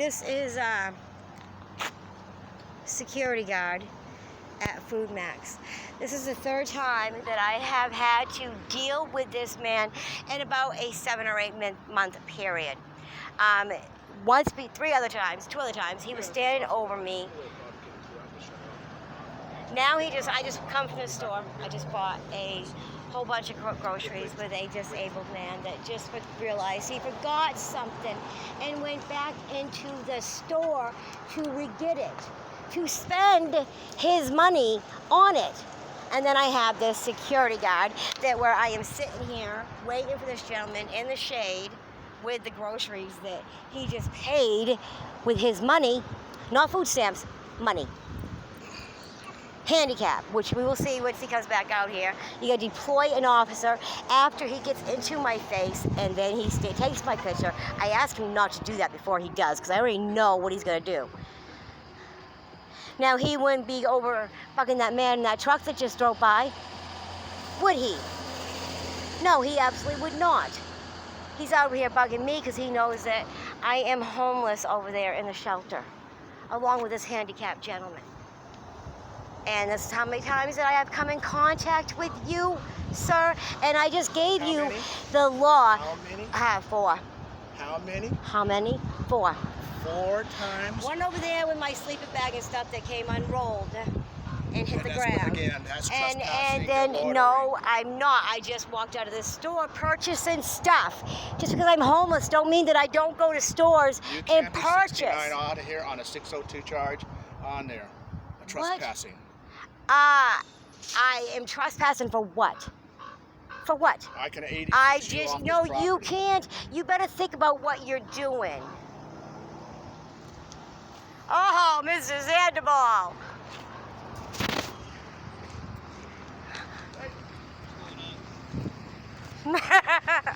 This is a security guard at Food Max. This is the third time that I have had to deal with this man in about a 7 or 8 month period. Two other times, he was standing over me. Now I just come from the store. I just bought a whole bunch of groceries with a disabled man that just realized he forgot something and went back into the store to re-get it, to spend his money on it. And then I have this security guard where I am sitting here waiting for this gentleman in the shade with the groceries that he just paid with his money, not food stamps, money. Handicap, which we will see once he comes back out here. You gotta deploy an officer after he gets into my face, and then he takes my picture. I ask him not to do that before he does, because I already know what he's gonna do. Now, he wouldn't be over fucking that man in that truck that just drove by, would he? No, he absolutely would not. He's out here bugging me because he knows that I am homeless over there in the shelter, along with this handicapped gentleman. And this is how many times that I have come in contact with you, sir. And I just gave you the law. How many? 4. How many? How many? 4. 4 times. One over there with my sleeping bag and stuff that came unrolled and hit the ground. Again, that's and then, no, I'm not. I just walked out of the store purchasing stuff. Just because I'm homeless don't mean that I don't go to stores and purchase. You can't be 69 out of here on a 602 charge on there. Trespassing. I am trespassing for what? For what? I can aid you. No, you can't. You better think about what you're doing. Oh, Mrs. Sandoval.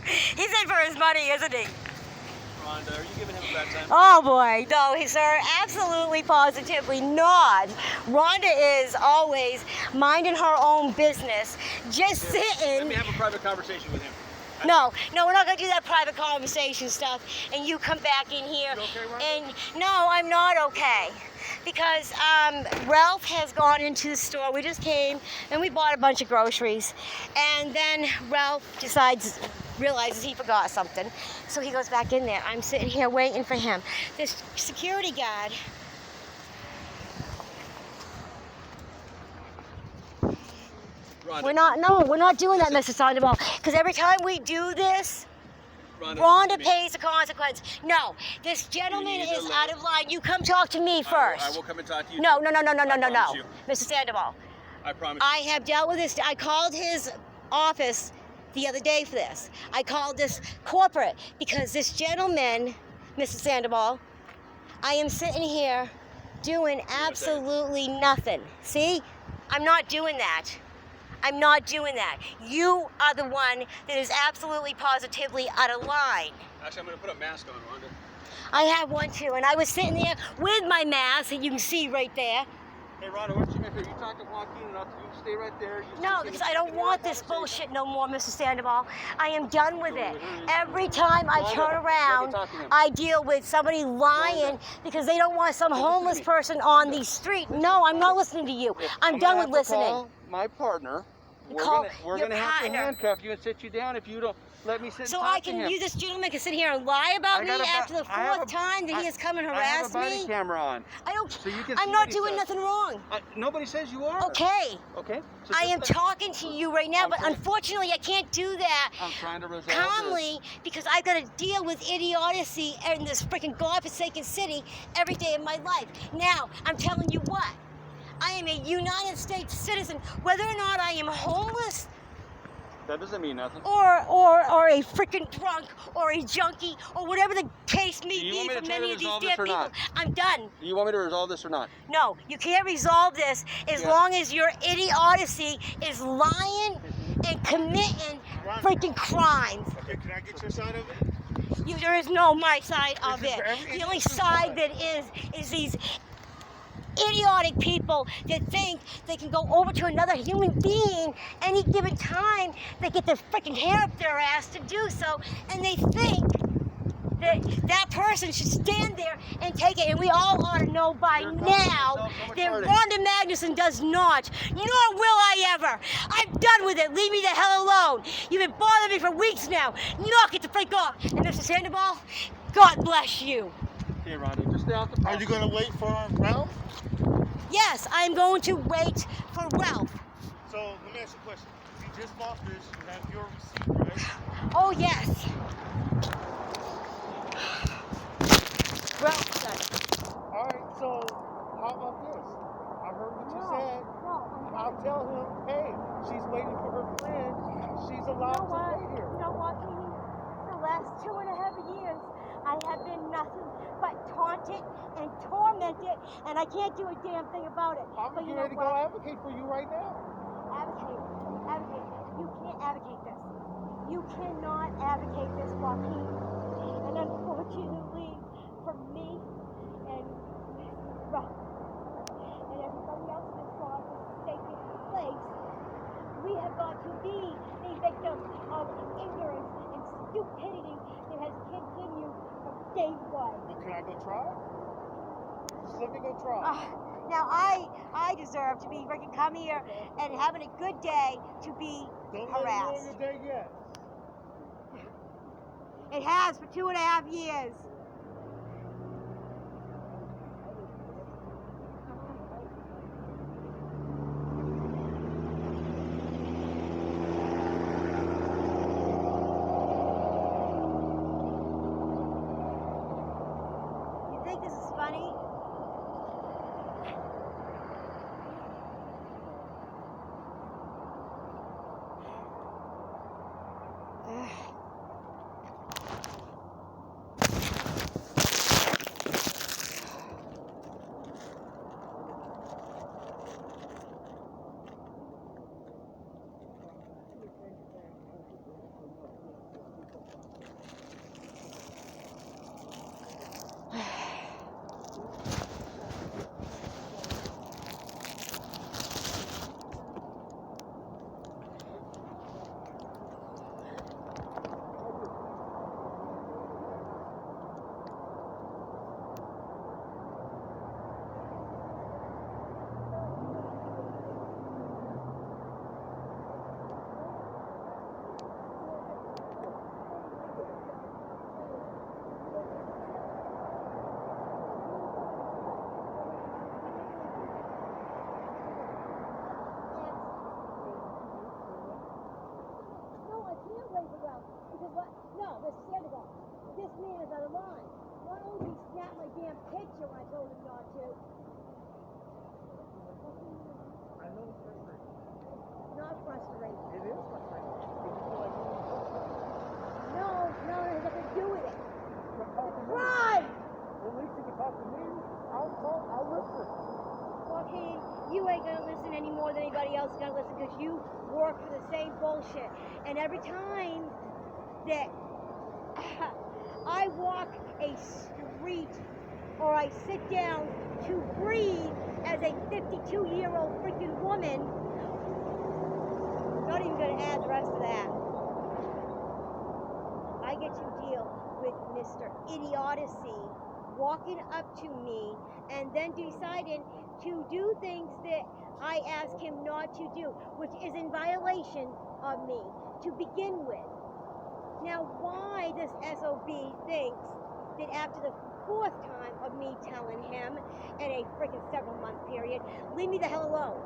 He's in for his money, isn't he? Rhonda, are you giving him a bad time? Oh boy, no, sir, absolutely, positively not. Rhonda is always minding her own business, just sitting. Let me have a private conversation with him. No, we're not going to do that private conversation stuff, and you come back in here. You okay, Rhonda? And no, I'm not okay. Because Ralph has gone into the store. We just came and we bought a bunch of groceries. And then Ralph realizes he forgot something. So he goes back in there. I'm sitting here waiting for him. This security guard. Rhonda. We're not doing that, Mr. Sandoval. Because every time we do this, Rhonda pays the consequence. No, this gentleman is out of line. You come talk to me first. I will come and talk to you. No. Mr. Sandoval. I promise. I have dealt with this. I called his office the other day for this. I called this corporate because this gentleman, Mr. Sandoval, I am sitting here doing absolutely nothing. See? I'm not doing that. I'm not doing that. You are the one that is absolutely positively out of line. Actually, I'm going to put a mask on, Rhonda. I have one too, and I was sitting there with my mask that you can see right there. Hey, Rhonda, what you going to do? You talk to Joaquin, and you stay right there. No, because I don't want this bullshit no more, Mr. Sandoval. I am done with it. Every time I turn around, I deal with somebody lying because they don't want some homeless person on the street. No, I'm not listening to you. I'm done with listening. My partner. We're going to have to handcuff you and sit you down if you don't let me sit and talk to him. So this gentleman can sit here and lie about me after the 4th time that he has come and harassed me? I have a body camera on. I'm not doing nothing wrong. Nobody says you are. Okay. Okay. So I am talking to you right now, but unfortunately I can't do that I'm trying to resolve calmly because I've got to deal with idiocy in this freaking godforsaken city every day of my life. Now, I'm telling you what. I am a United States citizen, whether or not I am homeless. That doesn't mean nothing. Or a freaking drunk, or a junkie, or whatever the case may be for many of these damn people. I'm done. Do you want me to resolve this or not? No, you can't resolve this as long as your idiocy is lying and committing freaking crimes. Okay, can I get your side of it? There is no my side of it. The only side that is these idiotic people that think they can go over to another human being any given time. They get their freaking hair up their ass to do so, and they think that person should stand there and take it. And we all ought to know by now that Rhonda Magnuson does not, nor will I ever. I'm done with it. Leave me the hell alone. You've been bothering me for weeks now. Knock it the freak off. And Mr. Sandoval, God bless you. Okay, Rhonda, just stay out the property. Are you going to wait for Ralph? Yes, I am going to wait for Ralph. So, let me ask you a question. You just bought this. You have your receipt, right? Oh, yes. Ralph said it. All right, so how about this? I heard what you said. I'll tell him, hey, she's waiting for her friend. She's allowed to wait here. You know what, Katie? The last 2.5 years, I have been nothing but taunted and tormented, and I can't do a damn thing about it. I'm getting ready to go advocate for you right now. Advocate. You can't advocate this. You cannot advocate this, Joaquin. And unfortunately, for me and Rob and everybody else in this process taking place, we have got to be the victim of ignorance and stupidity that has continued from day one. Well, can I go try? Just let me go try. Now I deserve to be freaking come here and having a good day to be harassed. Don't let it ruin your day yet. It has for 2.5 years. You think this is funny? This man is out of line. Why don't he snap my damn picture when I told him not to? I know it's frustrating. Not frustrating. It is frustrating. No, it has nothing to do with it. Right! At least you can talk to me. I'll listen. Joaquin, you ain't gonna listen any more than anybody else is gonna listen because you work for the same bullshit. And every time that I walk a street or I sit down to breathe as a 52-year-old freaking woman, I'm not even going to add the rest of that. I get to deal with Mr. Idiocy walking up to me and then deciding to do things that I ask him not to do, which is in violation of me to begin with. Now, why this SOB thinks that after the 4th time of me telling him in a freaking several-month period, leave me the hell alone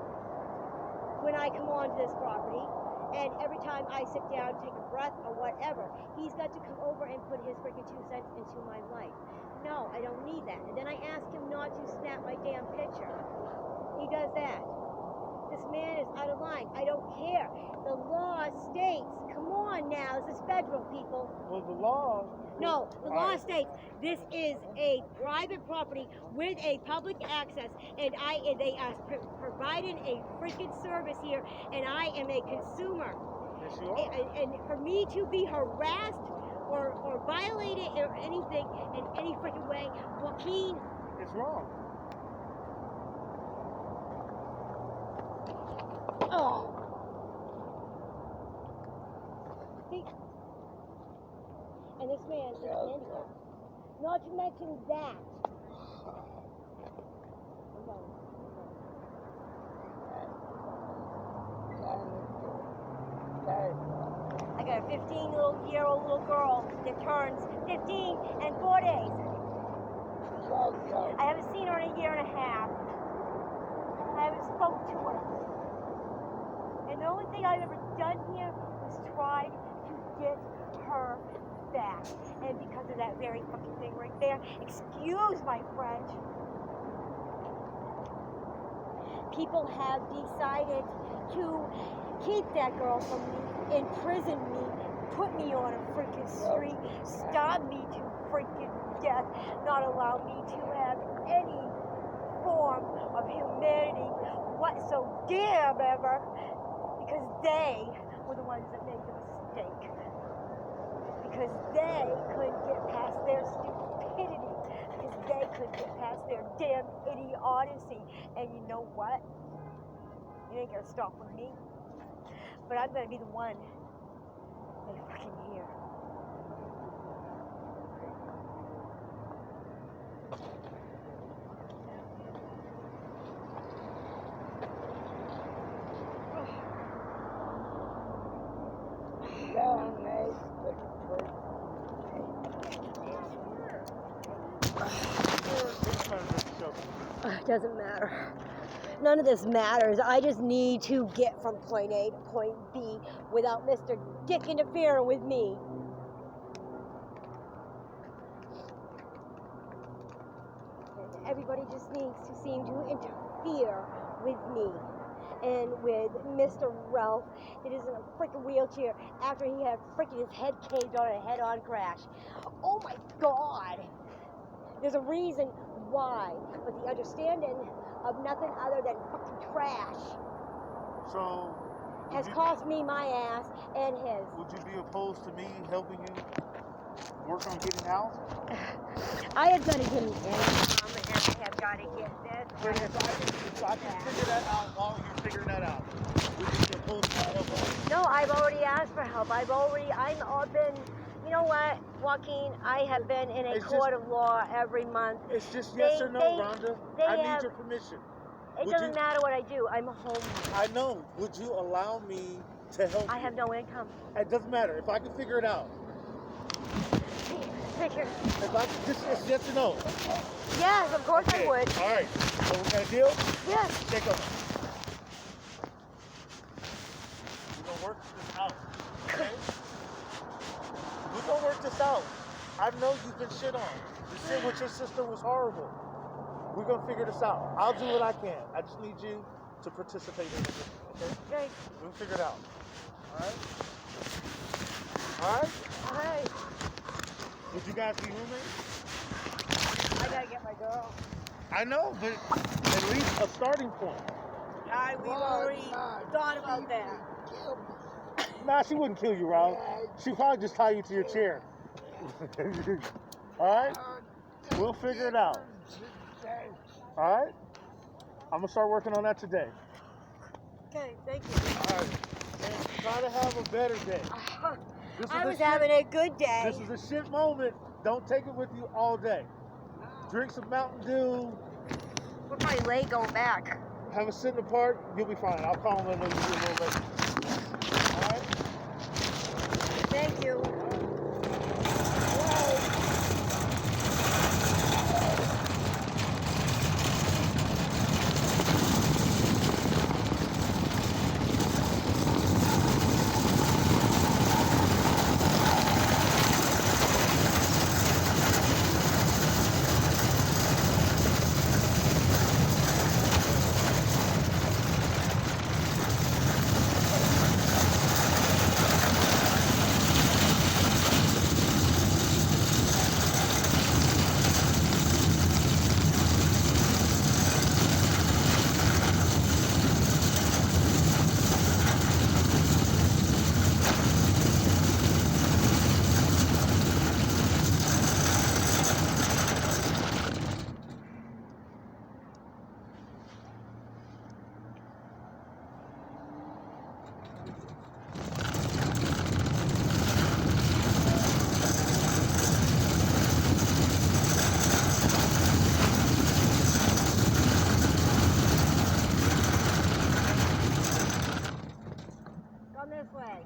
when I come onto this property, and every time I sit down, take a breath or whatever, he's got to come over and put his freaking 2 cents into my life. No, I don't need that. And then I ask him not to snap my damn picture. He does that. This man is out of line. I don't care. The law states, come on now, this is federal, people. Well, the law... No, the law states this is a private property with a public access, and they are providing a freaking service here, and I am a consumer. Yes, you are. And for me to be harassed or violated or anything in any freaking way, Joaquin... It's wrong. Oh. And this man is handicapped. Not to mention that. I got a 15-year-old little girl that turns 15 in 4 days. I haven't seen her in a year and a half. I haven't spoken to her. And the only thing I've ever done here was tried to get her back. And because of that very fucking thing right there, excuse my French, people have decided to keep that girl from me, imprison me, put me on a freaking street, starve me to freaking death, not allow me to have any form of humanity whatsoever, because they were the ones that made the mistake. Because they couldn't get past their stupidity. Because they couldn't get past their damn idiocy. And you know what? You ain't gonna stop with me. But I'm gonna be the one they fucking hear. It doesn't matter. None of this matters. I just need to get from point A to point B without Mr. Dick interfering with me. And everybody just needs to seem to interfere with me. And with Mr. Ralph, that is in a freaking wheelchair after he had freaking his head caved on a head-on crash. Oh my God! There's a reason why, but the understanding of nothing other than fucking trash So has cost me my ass and his. would you be opposed to me helping you work on getting out? I have got to get an income, and I have got to get this. But if I can figure that out while you're figuring that out, would you be opposed to my help? No, I've already asked for help. I've been, you know what, Joaquin, I have been in a court of law every month. It's just yes or no, Rhonda. I need your permission. It doesn't matter what I do. I'm homeless. I know. Would you allow me to help I have no income. It doesn't matter. If I can figure it out. If I can, it's yes or no. Yes, of course I would. All right. So we're going to deal? Yes. Take over. We're going to work this out. Okay? We're going to work this out. I know you've been shit on. The shit with your sister was horrible. We're going to figure this out. I'll do what I can. I just need you to participate in this. Okay? We'll figure it out. All right? All right? All right. Would you guys be roommates? I gotta get my girl. I know, but at least a starting point. We've already thought about that. Nah, she wouldn't kill you, Ralph. She'd probably just tie you to your chair. All right? We'll figure it out. All right? I'm going to start working on that today. Okay, thank you. All right. And try to have a better day. I was having a good day. This is a shit moment. Don't take it with you all day. Drink some Mountain Dew. We're probably late going back. Have a sit in the park. You'll be fine. I'll call them and you'll be a little late. All right? Thank you. Come this way.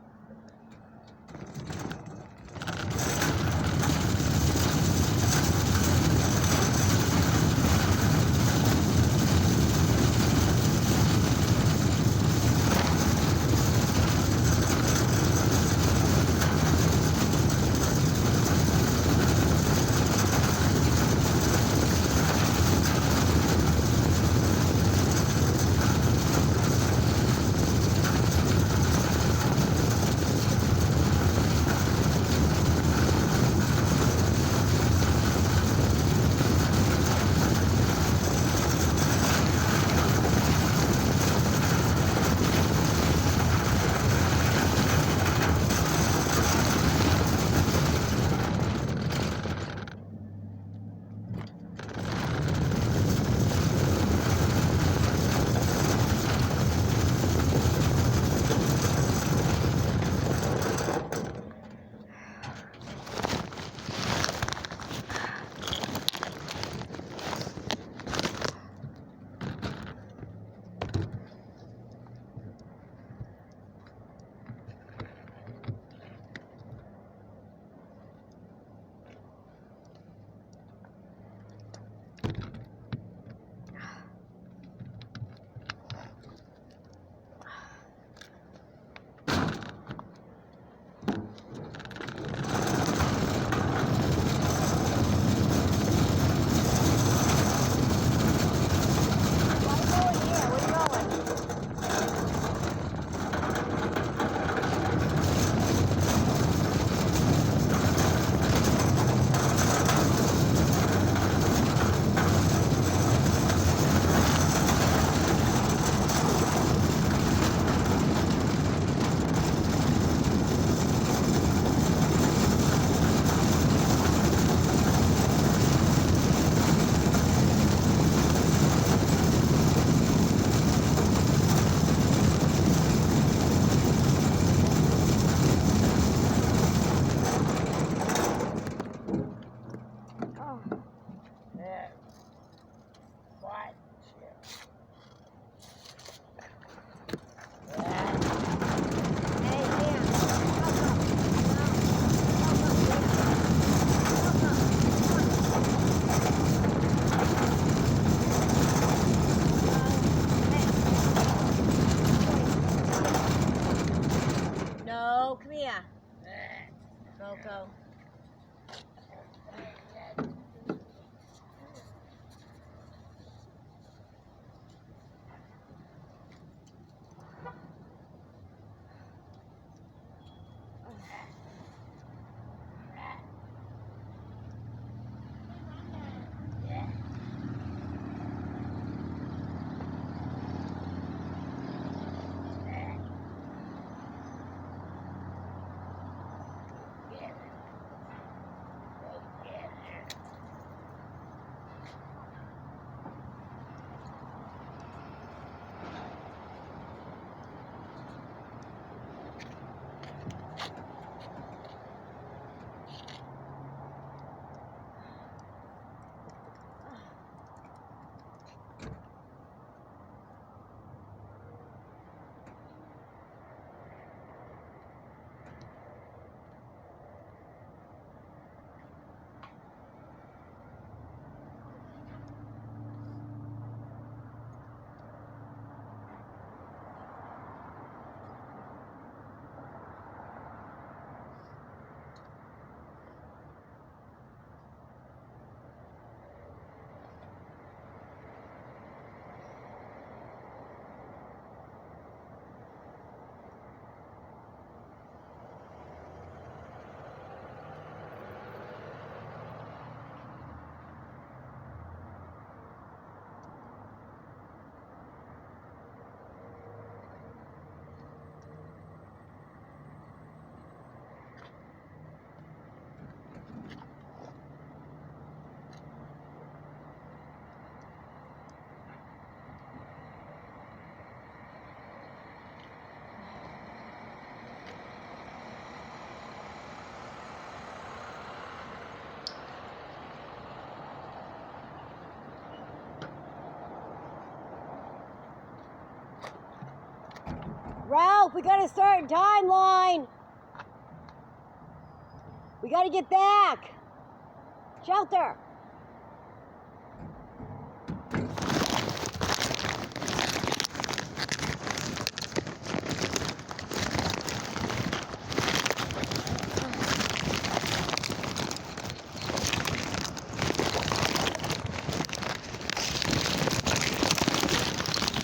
No, come here. Coco. Ralph, we got a certain timeline. We got to get back. Shelter.